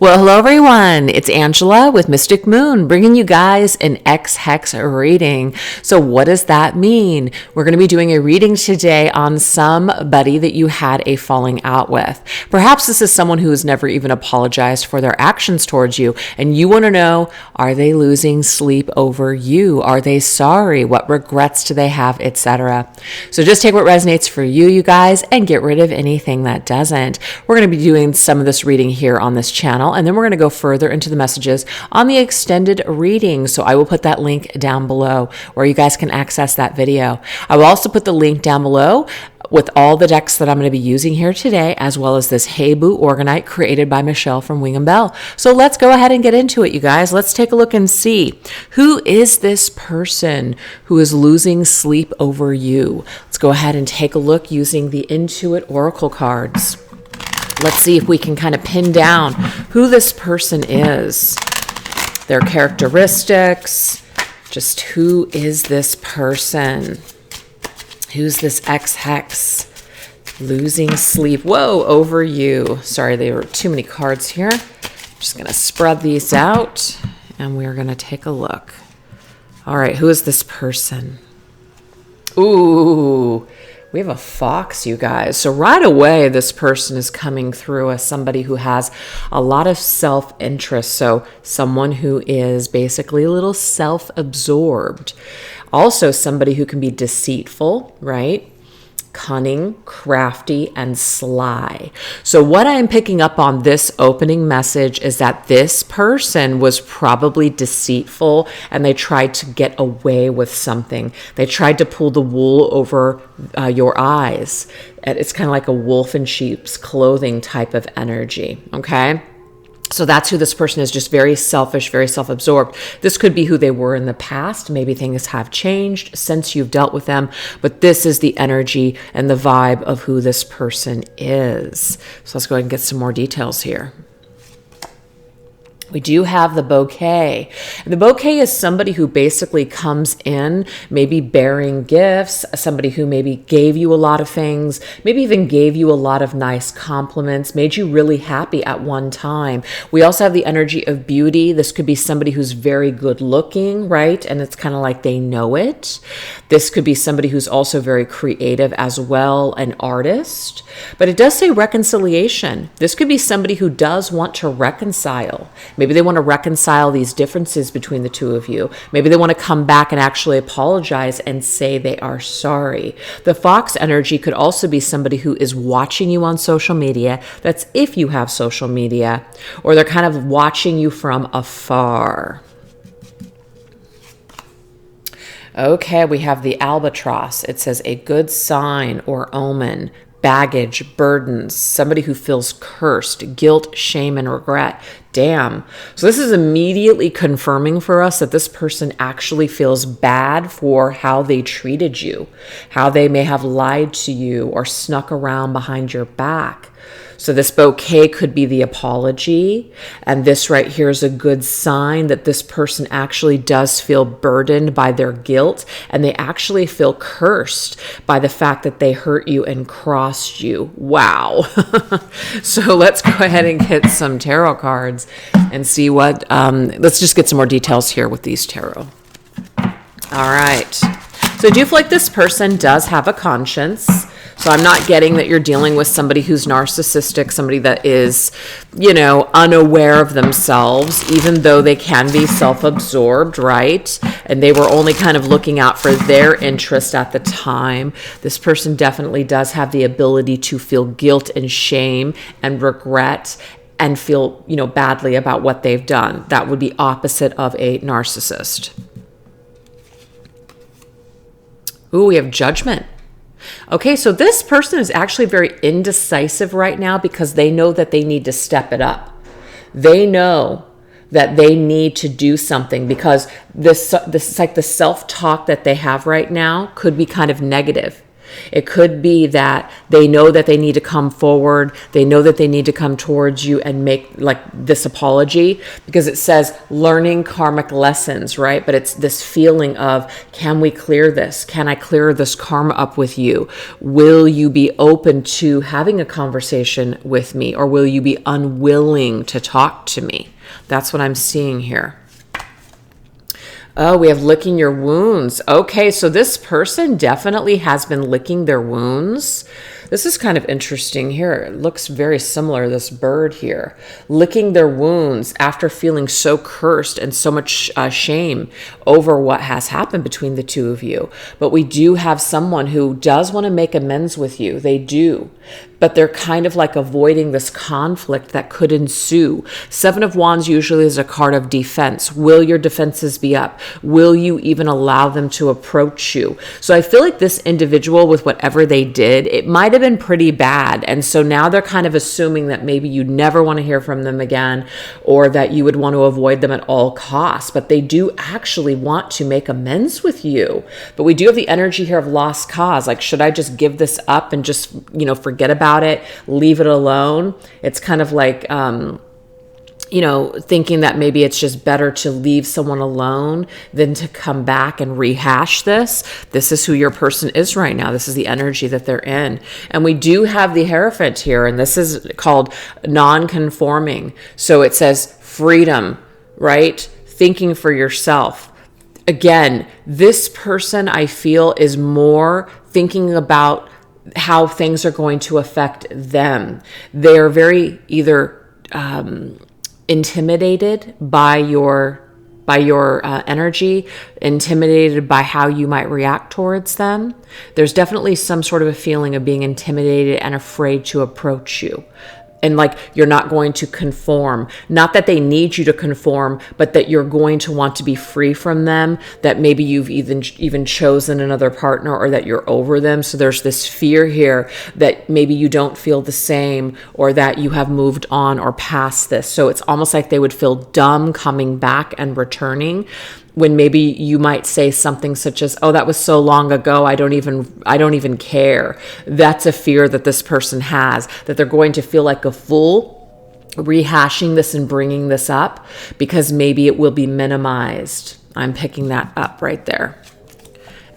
Well, hello everyone. It's Angela with Mystic Moon, bringing you guys an X-Hex reading. So what does that mean? We're going to be doing a reading today on somebody that you had a falling out with. Perhaps this is someone who has never even apologized for their actions towards you, and you want to know, are they losing sleep over you? Are they sorry? What regrets do they have, etc.? So just take what resonates for you, you guys, and get rid of anything that doesn't. We're going to be doing some of this reading here on this channel, and then we're going to go further into the messages on the extended reading. So I will put that link down below where you guys can access that video. I will also put the link down below with all the decks that I'm going to be using here today, as well as this Hey Boo Organite created by Michelle from Wing and Bell. So let's go ahead and get into it, you guys. Let's take a look and see, who is this person who is losing sleep over you? Let's go ahead and take a look using the Intuit Oracle cards. Let's see if we can kind of pin down who this person is, their characteristics, just who is this person? Who's this X-Hex losing sleep? Whoa, over you. Sorry, there were too many cards here. Just going to spread these out and we're going to take a look. All right, who is this person? Ooh, we have a fox, you guys. So right away, this person is coming through as somebody who has a lot of self-interest. So someone who is basically a little self-absorbed. Also somebody who can be deceitful, right? Cunning, crafty, and sly. So what I am picking up on this opening message is that this person was probably deceitful and they tried to get away with something. They tried to pull the wool over your eyes. It's kind of like a wolf in sheep's clothing type of energy, okay? So that's who this person is, just very selfish, very self-absorbed. This could be who they were in the past. Maybe things have changed since you've dealt with them, but this is the energy and the vibe of who this person is. So let's go ahead and get some more details here. We do have the bouquet. And the bouquet is somebody who basically comes in, maybe bearing gifts, somebody who maybe gave you a lot of things, maybe even gave you a lot of nice compliments, made you really happy at one time. We also have the energy of beauty. This could be somebody who's very good looking, right? And it's kind of like they know it. This could be somebody who's also very creative as well, an artist. But it does say reconciliation. This could be somebody who does want to reconcile. Maybe they want to reconcile these differences between the two of you. Maybe they want to come back and actually apologize and say they are sorry. The fox energy could also be somebody who is watching you on social media. That's if you have social media, or they're kind of watching you from afar. Okay, we have the albatross. It says a good sign or omen. Baggage, burdens, somebody who feels cursed, guilt, shame, and regret. Damn. So this is immediately confirming for us that this person actually feels bad for how they treated you, how they may have lied to you or snuck around behind your back. So this bouquet could be the apology, and this right here is a good sign that this person actually does feel burdened by their guilt, and they actually feel cursed by the fact that they hurt you and crossed you. Wow. So let's go ahead and get some tarot cards and see what, let's just get some more details here with these tarot. All right. So I do feel like this person does have a conscience. So I'm not getting that you're dealing with somebody who's narcissistic, somebody that is, unaware of themselves, even though they can be self-absorbed, right? And they were only kind of looking out for their interest at the time. This person definitely does have the ability to feel guilt and shame and regret and feel, badly about what they've done. That would be opposite of a narcissist. Ooh, we have judgment. Okay, so this person is actually very indecisive right now because they know that they need to step it up. They know that they need to do something because this is like the self-talk that they have right now could be kind of negative. It could be that they know that they need to come forward. They know that they need to come towards you and make like this apology, because it says learning karmic lessons, right? But it's this feeling of, can we clear this? Can I clear this karma up with you? Will you be open to having a conversation with me, or will you be unwilling to talk to me? That's what I'm seeing here. Oh, we have licking your wounds. Okay, so this person definitely has been licking their wounds. This is kind of interesting here. It looks very similar, this bird here. Licking their wounds after feeling so cursed and so much shame over what has happened between the two of you. But we do have someone who does want to make amends with you. They do. But they're kind of like avoiding this conflict that could ensue. Seven of Wands usually is a card of defense. Will your defenses be up? Will you even allow them to approach you? So I feel like this individual, with whatever they did, it might have been pretty bad. And so now they're kind of assuming that maybe you never want to hear from them again, or that you would want to avoid them at all costs. But they do actually want to make amends with you. But we do have the energy here of lost cause. Like, should I just give this up and just, forget about it, leave it alone? It's kind of like, thinking that maybe it's just better to leave someone alone than to come back and rehash this. This is who your person is right now. This is the energy that they're in. And we do have the Hierophant here, and this is called non-conforming. So it says freedom, right? Thinking for yourself. Again, this person, I feel, is more thinking about how things are going to affect them. They're very either intimidated by your energy, intimidated by how you might react towards them. There's definitely some sort of a feeling of being intimidated and afraid to approach you. And like, you're not going to conform. Not that they need you to conform, but that you're going to want to be free from them, that maybe you've even chosen another partner, or that you're over them. So there's this fear here that maybe you don't feel the same, or that you have moved on or past this. So it's almost like they would feel dumb coming back and returning, when maybe you might say something such as, oh, that was so long ago, I don't even care. That's a fear that this person has, that they're going to feel like a fool rehashing this and bringing this up, because maybe it will be minimized. I'm picking that up right there.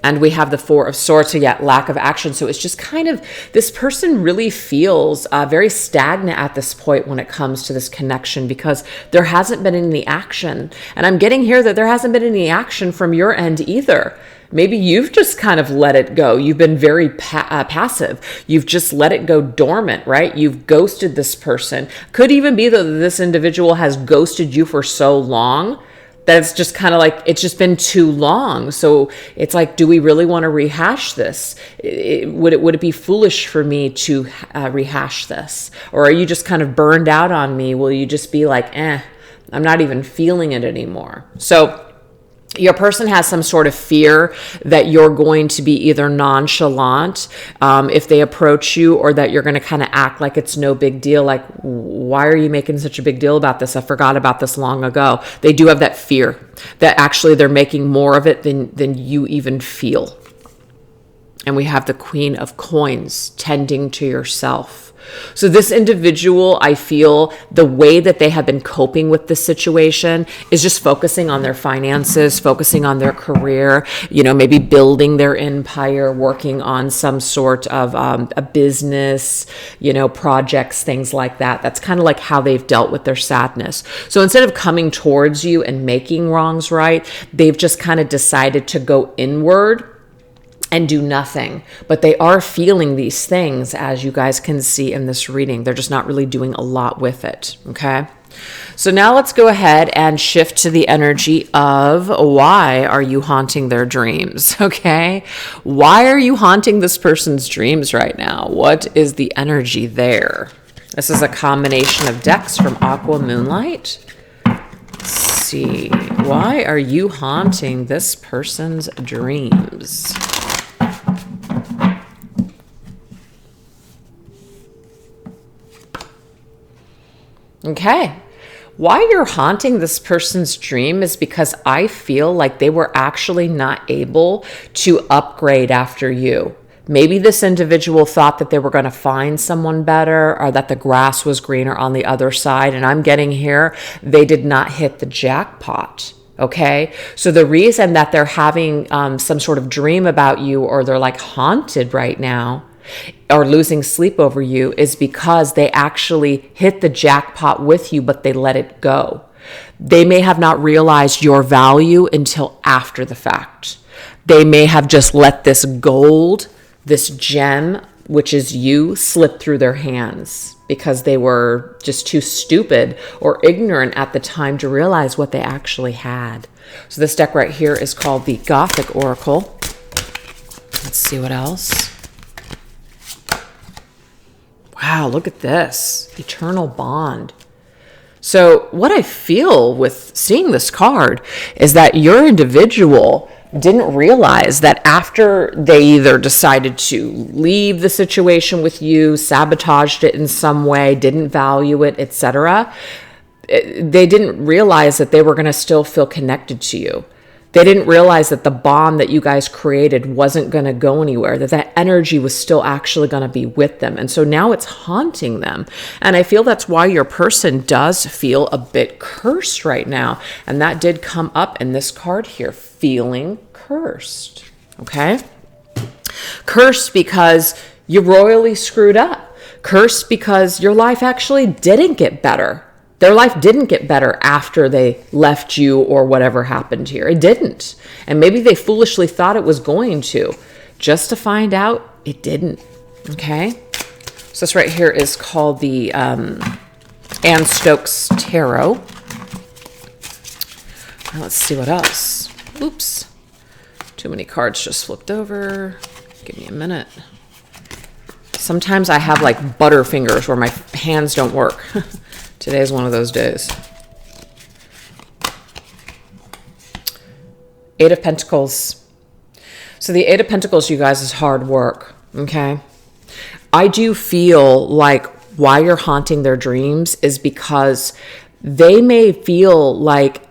And we have the Four of Swords, so yeah, lack of action. So it's just kind of, this person really feels very stagnant at this point when it comes to this connection, because there hasn't been any action. And I'm getting here that there hasn't been any action from your end either. Maybe you've just kind of let it go. You've been very passive. You've just let it go dormant, right? You've ghosted this person. Could even be that this individual has ghosted you for so long that it's just kind of like, it's just been too long. So it's like, do we really want to rehash this? Would it be foolish for me to rehash this? Or are you just kind of burned out on me? Will you just be like, I'm not even feeling it anymore? So your person has some sort of fear that you're going to be either nonchalant if they approach you, or that you're going to kind of act like it's no big deal. Like, why are you making such a big deal about this? I forgot about this long ago. They do have that fear that actually they're making more of it than you even feel. And we have the Queen of Coins, tending to yourself. So this individual, I feel the way that they have been coping with this situation is just focusing on their finances, focusing on their career, maybe building their empire, working on some sort of a business, projects, things like that. That's kind of like how they've dealt with their sadness. So instead of coming towards you and making wrongs right, they've just kind of decided to go inward and do nothing. But they are feeling these things, as you guys can see in this reading. They're just not really doing a lot with it, okay? So now let's go ahead and shift to the energy of, why are you haunting their dreams, okay? Why are you haunting this person's dreams right now? What is the energy there? This is a combination of decks from Aqua Moonlight. Let's see. Why are you haunting this person's dreams? Okay. Why you're haunting this person's dream is because I feel like they were actually not able to upgrade after you. Maybe this individual thought that they were going to find someone better, or that the grass was greener on the other side. And I'm getting here, they did not hit the jackpot. Okay. So the reason that they're having some sort of dream about you, or they're like haunted right now, or losing sleep over you, is because they actually hit the jackpot with you, but they let it go. They may have not realized your value until after the fact. They may have just let this gold, this gem, which is you, slip through their hands because they were just too stupid or ignorant at the time to realize what they actually had. So this deck right here is called the Gothic Oracle. Let's see what else. Wow, look at this. Eternal Bond. So what I feel with seeing this card is that your individual didn't realize that after they either decided to leave the situation with you, sabotaged it in some way, didn't value it, etc., they didn't realize that they were going to still feel connected to you. They didn't realize that the bond that you guys created wasn't going to go anywhere, that energy was still actually going to be with them. And so now it's haunting them. And I feel that's why your person does feel a bit cursed right now. And that did come up in this card here, feeling cursed. Okay? Cursed because you royally screwed up. Cursed because your life actually didn't get better. Their life didn't get better after they left you or whatever happened here. It didn't. And maybe they foolishly thought it was going to, just to find out it didn't. Okay? So this right here is called the Stokes Tarot. Now let's see what else. Oops. Too many cards just flipped over. Give me a minute. Sometimes I have like butter fingers where my hands don't work. Today is one of those days. Eight of Pentacles. So the Eight of Pentacles, you guys, is hard work, okay? I do feel like why you're haunting their dreams is because they may feel like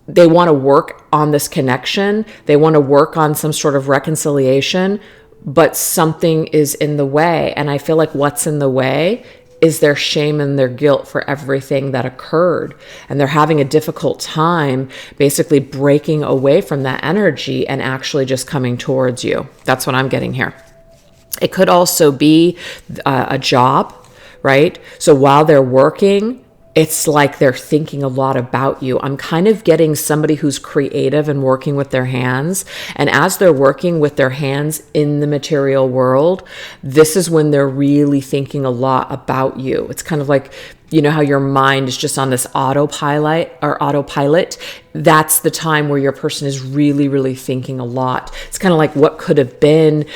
they want to work on this connection. They want to work on some sort of reconciliation, but something is in the way. And I feel like what's in the way is their shame and their guilt for everything that occurred. And they're having a difficult time basically breaking away from that energy and actually just coming towards you. That's what I'm getting here. It could also be a job, right? So while they're working, it's like they're thinking a lot about you. I'm kind of getting somebody who's creative and working with their hands. And as they're working with their hands in the material world, this is when they're really thinking a lot about you. It's kind of like, you know how your mind is just on this autopilot. That's the time where your person is really, really thinking a lot. It's kind of like what could have been,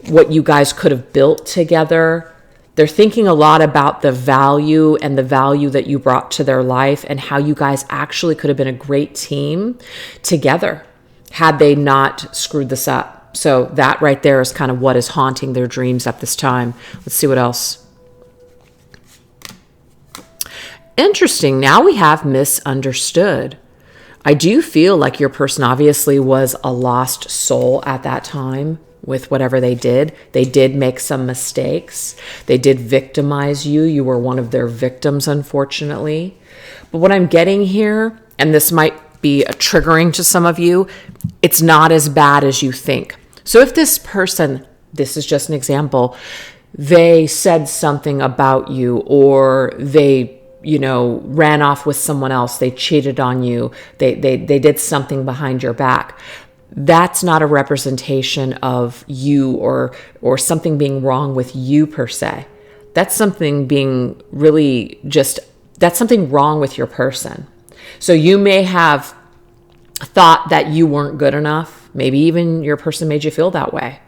what you guys could have built together. They're thinking a lot about the value and the value that you brought to their life and how you guys actually could have been a great team together had they not screwed this up. So that right there is kind of what is haunting their dreams at this time. Let's see what else. Interesting. Now we have misunderstood. I do feel like your person obviously was a lost soul at that time. With whatever they did make some mistakes. They did victimize you. You were one of their victims, unfortunately. But what I'm getting here, and this might be triggering to some of you, it's not as bad as you think. So if this person, this is just an example, they said something about you, or they, ran off with someone else, they cheated on you, they did something behind your back. That's not a representation of you or something being wrong with you per se. That's something being really that's something wrong with your person. So you may have thought that you weren't good enough. Maybe even your person made you feel that way.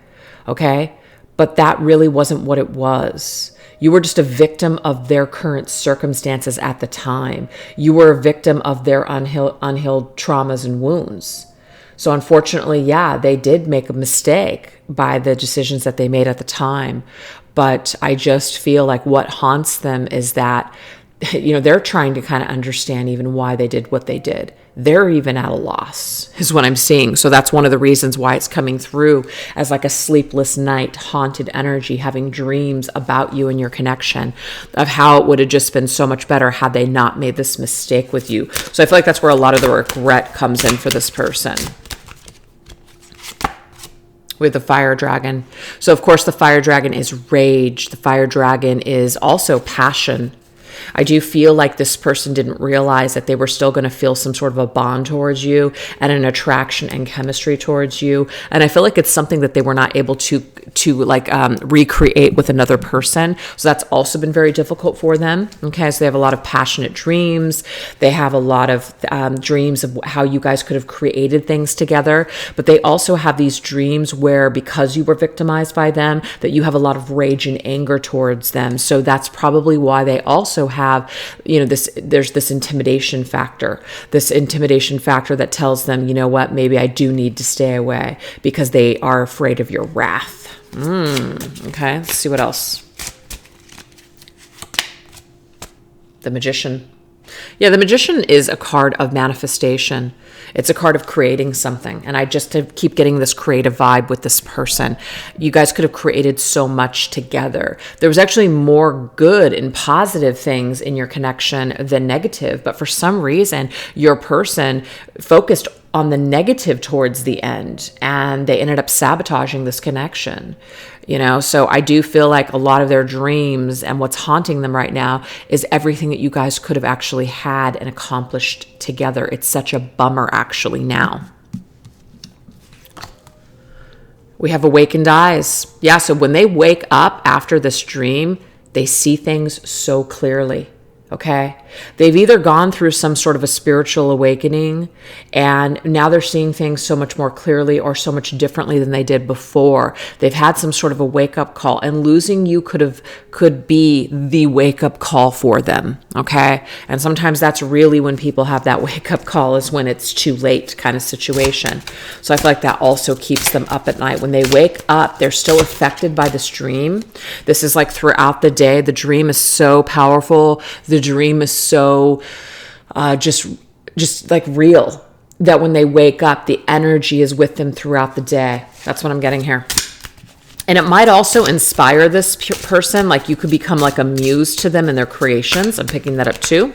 Okay? But that really wasn't what it was. You were just a victim of their current circumstances at the time. You were a victim of their unhealed traumas and wounds. So unfortunately, yeah, they did make a mistake by the decisions that they made at the time. But I just feel like what haunts them is that they're trying to kind of understand even why they did what they did. They're even at a loss, is what I'm seeing. So that's one of the reasons why it's coming through as like a sleepless night, haunted energy, having dreams about you and your connection, of how it would have just been so much better had they not made this mistake with you. So I feel like that's where a lot of the regret comes in for this person. With the fire dragon. So of course the fire dragon is rage. The fire dragon is also passion. I do feel like this person didn't realize that they were still going to feel some sort of a bond towards you and an attraction and chemistry towards you. And I feel like it's something that they were not able to recreate with another person. So that's also been very difficult for them. Okay. So they have a lot of passionate dreams. They have a lot of dreams of how you guys could have created things together. But they also have these dreams where, because you were victimized by them, that you have a lot of rage and anger towards them. So that's probably why they also have, there's this intimidation factor that tells them, you know what, maybe I do need to stay away, because they are afraid of your wrath. Okay, let's see what else. The Magician. Yeah, the Magician is a card of manifestation. It's a card of creating something. And I just keep getting this creative vibe with this person. You guys could have created so much together. There was actually more good and positive things in your connection than negative. But for some reason, your person focused on the negative towards the end, and they ended up sabotaging this connection. So I do feel like a lot of their dreams and what's haunting them right now is everything that you guys could have actually had and accomplished together. It's such a bummer actually now. We have awakened eyes. Yeah, so when they wake up after this dream, they see things so clearly. Okay. They've either gone through some sort of a spiritual awakening, and now they're seeing things so much more clearly or so much differently than they did before. They've had some sort of a wake up call, and losing you could be the wake up call for them. Okay. And sometimes that's really when people have that wake up call, is when it's too late kind of situation. So I feel like that also keeps them up at night. When they wake up, they're still affected by this dream. This is like throughout the day. The dream is so powerful. The dream is so just like real, that when they wake up, the energy is with them throughout the day. That's what I'm getting here. And it might also inspire this person. Like you could become like a muse to them in their creations. I'm picking that up too.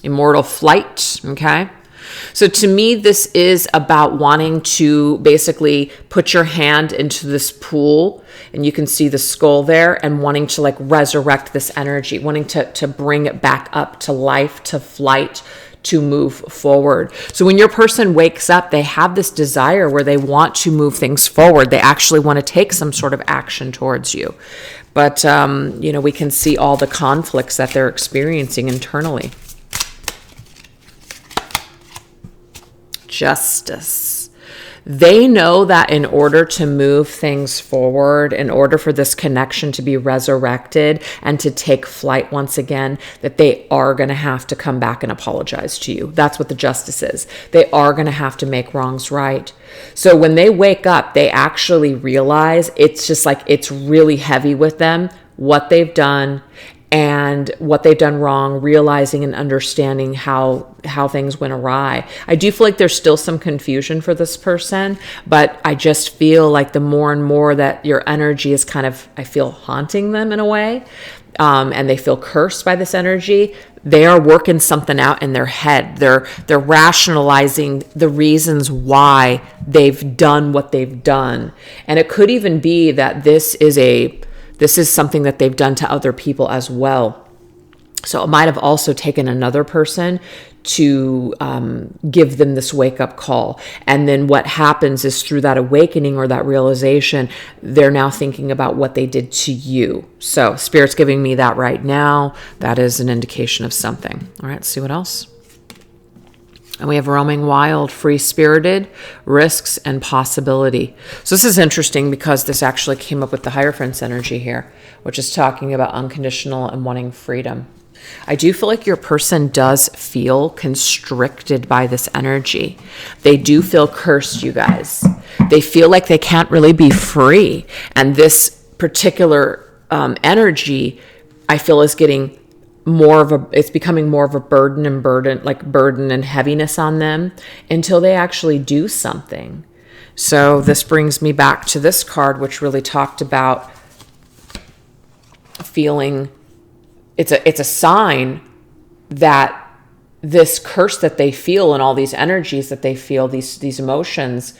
Immortal flight. Okay. So to me, this is about wanting to basically put your hand into this pool, and you can see the skull there, and wanting to like resurrect this energy, wanting to bring it back up to life, to flight, to move forward. So when your person wakes up, they have this desire where they want to move things forward. They actually want to take some sort of action towards you. But, we can see all the conflicts that they're experiencing internally. Justice. They know that in order to move things forward, in order for this connection to be resurrected and to take flight once again, that they are going to have to come back and apologize to you. That's what the justice is. They are going to have to make wrongs right. So when they wake up, they actually realize it's just like it's really heavy with them, what they've done and what they've done wrong, realizing and understanding how things went awry. I do feel like there's still some confusion for this person, but I just feel like the more and more that your energy is kind of, I feel, haunting them in a way, and they feel cursed by this energy, they are working something out in their head. They're rationalizing the reasons why they've done what they've done. And it could even be that this is something that they've done to other people as well. So it might have also taken another person to give them this wake-up call. And then what happens is, through that awakening or that realization, they're now thinking about what they did to you. So Spirit's giving me that right now. That is an indication of something. All right, let's see what else. And we have roaming wild, free-spirited, risks, and possibility. So this is interesting because this actually came up with the Hierophant's energy here, which is talking about unconditional and wanting freedom. I do feel like your person does feel constricted by this energy. They do feel cursed, you guys. They feel like they can't really be free. And this particular energy, I feel, is getting it's becoming more of a burden and heaviness on them until they actually do something. So this brings me back to this card, which really talked about feeling it's a sign that this curse that they feel and all these energies that they feel, these emotions,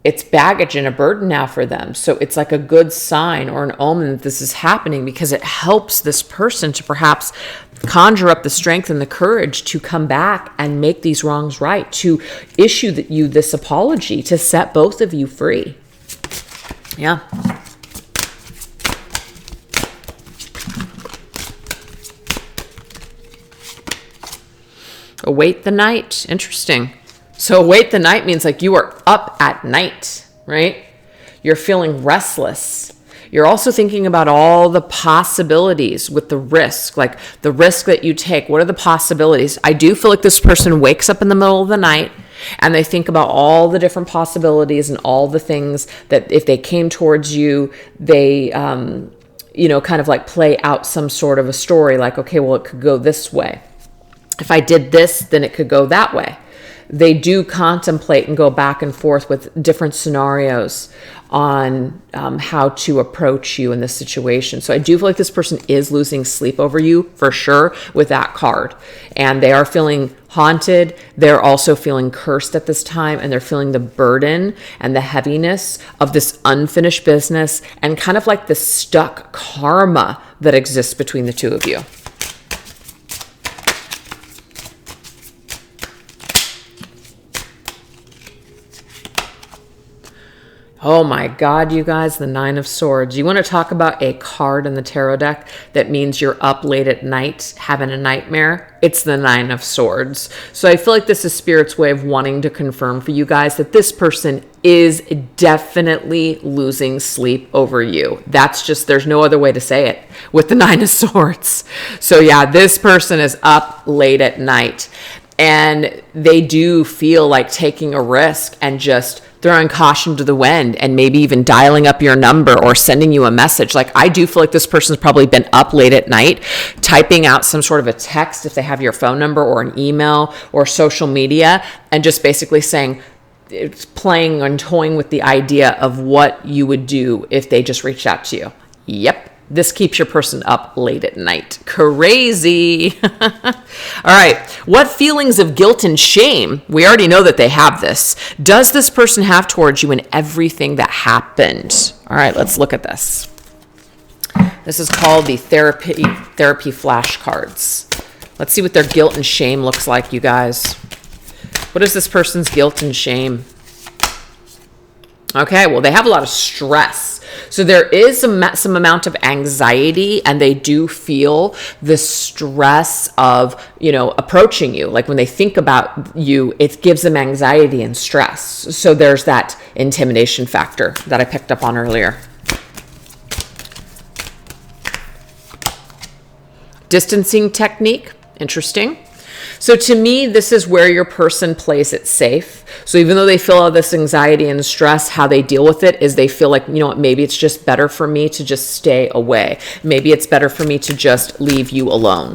it's baggage and a burden now for them. So it's like a good sign or an omen that this is happening, because it helps this person to perhaps conjure up the strength and the courage to come back and make these wrongs right, to issue you this apology, to set both of you free. Yeah. Await the night. Interesting. So await the night means like you are up at night, right? You're feeling restless. You're also thinking about all the possibilities with the risk, like the risk that you take. What are the possibilities? I do feel like this person wakes up in the middle of the night and they think about all the different possibilities and all the things that if they came towards you, they, kind of like play out some sort of a story like, okay, well, it could go this way. If I did this, then it could go that way. They do contemplate and go back and forth with different scenarios on how to approach you in this situation. So I do feel like this person is losing sleep over you for sure with that card. And they are feeling haunted. They're also feeling cursed at this time. And they're feeling the burden and the heaviness of this unfinished business and kind of like the stuck karma that exists between the two of you. Oh my God, you guys, the Nine of Swords. You want to talk about a card in the tarot deck that means you're up late at night having a nightmare? It's the Nine of Swords. So I feel like this is Spirit's way of wanting to confirm for you guys that this person is definitely losing sleep over you. There's no other way to say it with the Nine of Swords. So yeah, this person is up late at night and they do feel like taking a risk and just throwing caution to the wind and maybe even dialing up your number or sending you a message. Like I do feel like this person's probably been up late at night, typing out some sort of a text if they have your phone number or an email or social media, and just basically saying, it's playing and toying with the idea of what you would do if they just reached out to you. Yep. This keeps your person up late at night. Crazy. All right. What feelings of guilt and shame? We already know that they have this. Does this person have towards you in everything that happened? All right, let's look at this. This is called the therapy flashcards. Let's see what their guilt and shame looks like, you guys. What is this person's guilt and shame? Okay, well, they have a lot of stress. So there is some amount of anxiety, and they do feel the stress of, approaching you. Like when they think about you, it gives them anxiety and stress. So there's that intimidation factor that I picked up on earlier. Distancing technique, interesting. So to me, this is where your person plays it safe. So even though they feel all this anxiety and stress, how they deal with it is they feel like, maybe it's just better for me to just stay away. Maybe it's better for me to just leave you alone.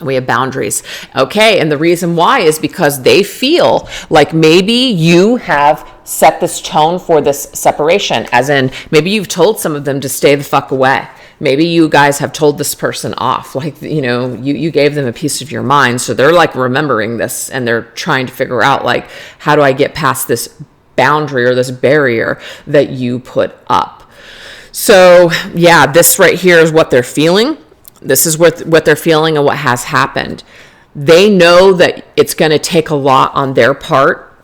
We have boundaries. Okay, and the reason why is because they feel like maybe you have set this tone for this separation, as in maybe you've told some of them to stay the fuck away. Maybe you guys have told this person off, like, you gave them a piece of your mind. So they're like remembering this and they're trying to figure out like, how do I get past this boundary or this barrier that you put up? So yeah, this right here is what they're feeling. This is what they're feeling and what has happened. They know that it's going to take a lot on their part.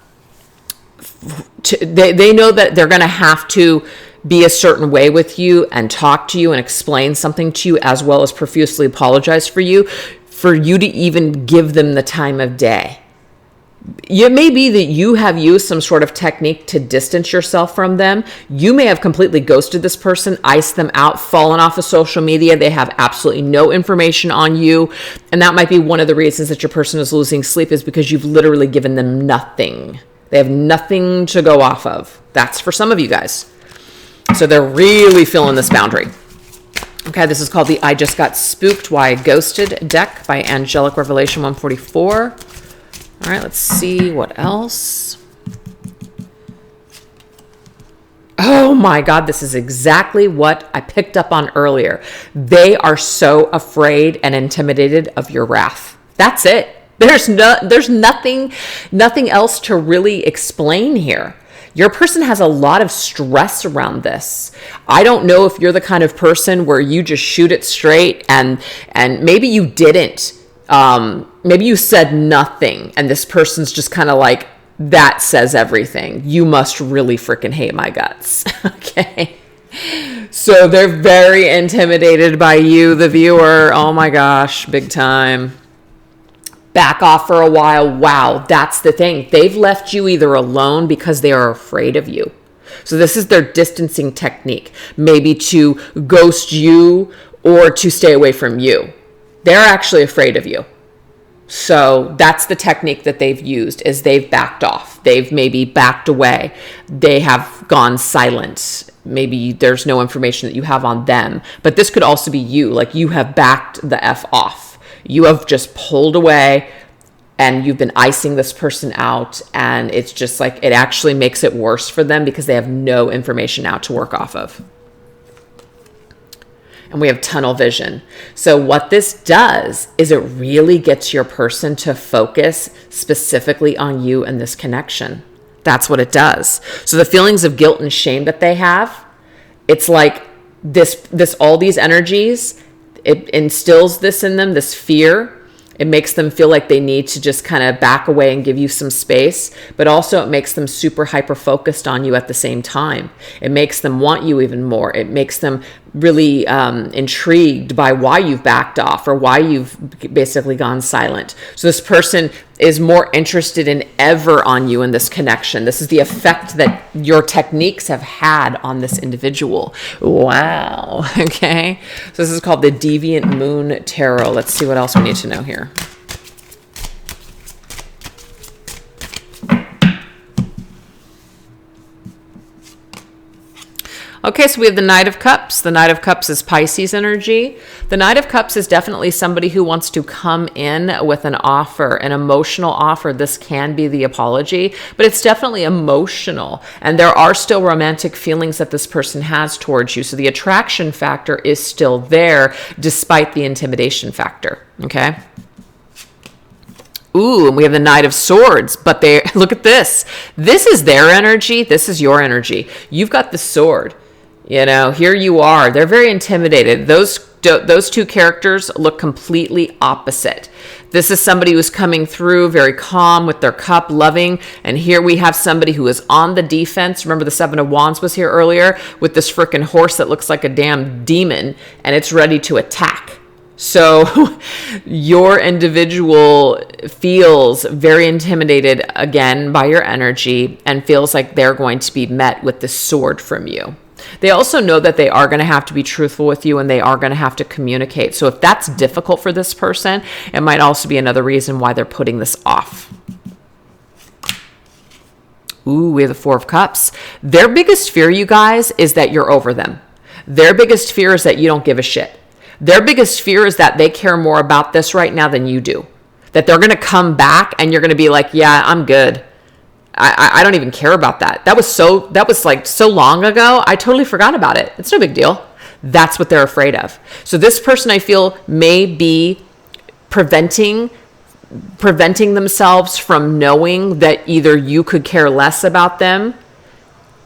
They know that they're going to have to be a certain way with you and talk to you and explain something to you, as well as profusely apologize for you to even give them the time of day. It may be that you have used some sort of technique to distance yourself from them. You may have completely ghosted this person, iced them out, fallen off of social media. They have absolutely no information on you. And that might be one of the reasons that your person is losing sleep, is because you've literally given them nothing. They have nothing to go off of. That's for some of you guys. So they're really feeling this boundary. Okay, this is called the I Just Got Spooked, Why I Ghosted deck by Angelic Revelation 144. All right, let's see what else. Oh my God, this is exactly what I picked up on earlier. They are so afraid and intimidated of your wrath. That's it. There's nothing else to really explain here. Your person has a lot of stress around this. I don't know if you're the kind of person where you just shoot it straight and maybe you didn't. Maybe you said nothing and this person's just kind of like, that says everything. You must really freaking hate my guts. Okay. So they're very intimidated by you, the viewer. Oh my gosh, big time. Back off for a while. Wow, that's the thing. They've left you either alone because they are afraid of you. So this is their distancing technique, maybe to ghost you or to stay away from you. They're actually afraid of you. So that's the technique that they've used, is they've backed off. They've maybe backed away. They have gone silent. Maybe there's no information that you have on them. But this could also be you, like you have backed the F off. You have just pulled away and you've been icing this person out, and it's just like it actually makes it worse for them because they have no information out to work off of. And we have tunnel vision. So what this does is it really gets your person to focus specifically on you and this connection. That's what it does. So the feelings of guilt and shame that they have, it's like this all these energies, it instills this in them, this fear. It makes them feel like they need to just kind of back away and give you some space, but also it makes them super hyper focused on you at the same time. It makes them want you even more. It makes them really intrigued by why you've backed off or why you've basically gone silent. So this person is more interested in ever on you in this connection. This is the effect that your techniques have had on this individual. Wow. Okay. So this is called the Deviant Moon Tarot. Let's see what else we need to know here. Okay, so we have the Knight of Cups. The Knight of Cups is Pisces energy. The Knight of Cups is definitely somebody who wants to come in with an offer, an emotional offer. This can be the apology, but it's definitely emotional. And there are still romantic feelings that this person has towards you. So the attraction factor is still there despite the intimidation factor, okay? Ooh, and we have the Knight of Swords, but they look at this. This is their energy. This is your energy. You've got the sword. You know, here you are. They're very intimidated. Those two characters look completely opposite. This is somebody who's coming through very calm with their cup, loving. And here we have somebody who is on the defense. Remember the Seven of Wands was here earlier with this freaking horse that looks like a damn demon, and it's ready to attack. So your individual feels very intimidated again by your energy and feels like they're going to be met with the sword from you. They also know that they are going to have to be truthful with you and they are going to have to communicate. So if that's difficult for this person, it might also be another reason why they're putting this off. Ooh, we have the Four of Cups. Their biggest fear, you guys, is that you're over them. Their biggest fear is that you don't give a shit. Their biggest fear is that they care more about this right now than you do. That they're going to come back and you're going to be like, yeah, I'm good. I don't even care about that. That was like so long ago. I totally forgot about it. It's no big deal. That's what they're afraid of. So this person, I feel, may be preventing themselves from knowing that either you could care less about them,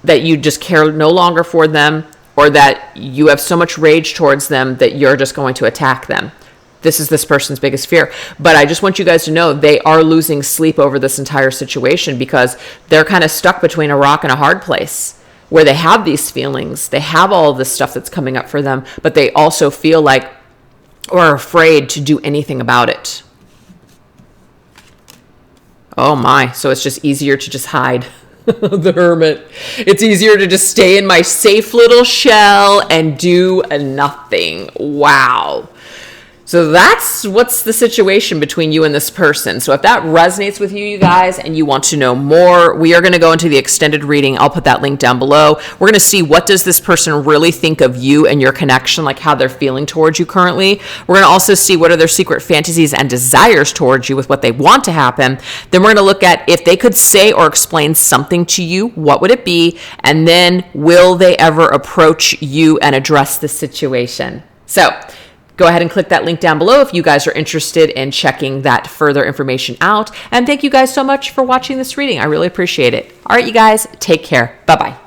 that you just care no longer for them, or that you have so much rage towards them that you're just going to attack them. This is this person's biggest fear. But I just want you guys to know they are losing sleep over this entire situation because they're kind of stuck between a rock and a hard place where they have these feelings. They have all of this stuff that's coming up for them, but they also feel like or are afraid to do anything about it. Oh my. So it's just easier to just hide. The Hermit. It's easier to just stay in my safe little shell and do nothing. Wow. So that's what's the situation between you and this person. So if that resonates with you guys, and you want to know more, we are going to go into the extended reading. I'll put that link down below. We're going to see, what does this person really think of you and your connection, like how they're feeling towards you currently. We're going to also see what are their secret fantasies and desires towards you with what they want to happen. Then we're going to look at, if they could say or explain something to you, what would it be? And then, will they ever approach you and address the situation? So go ahead and click that link down below if you guys are interested in checking that further information out. And thank you guys so much for watching this reading. I really appreciate it. All right, you guys, take care. Bye-bye.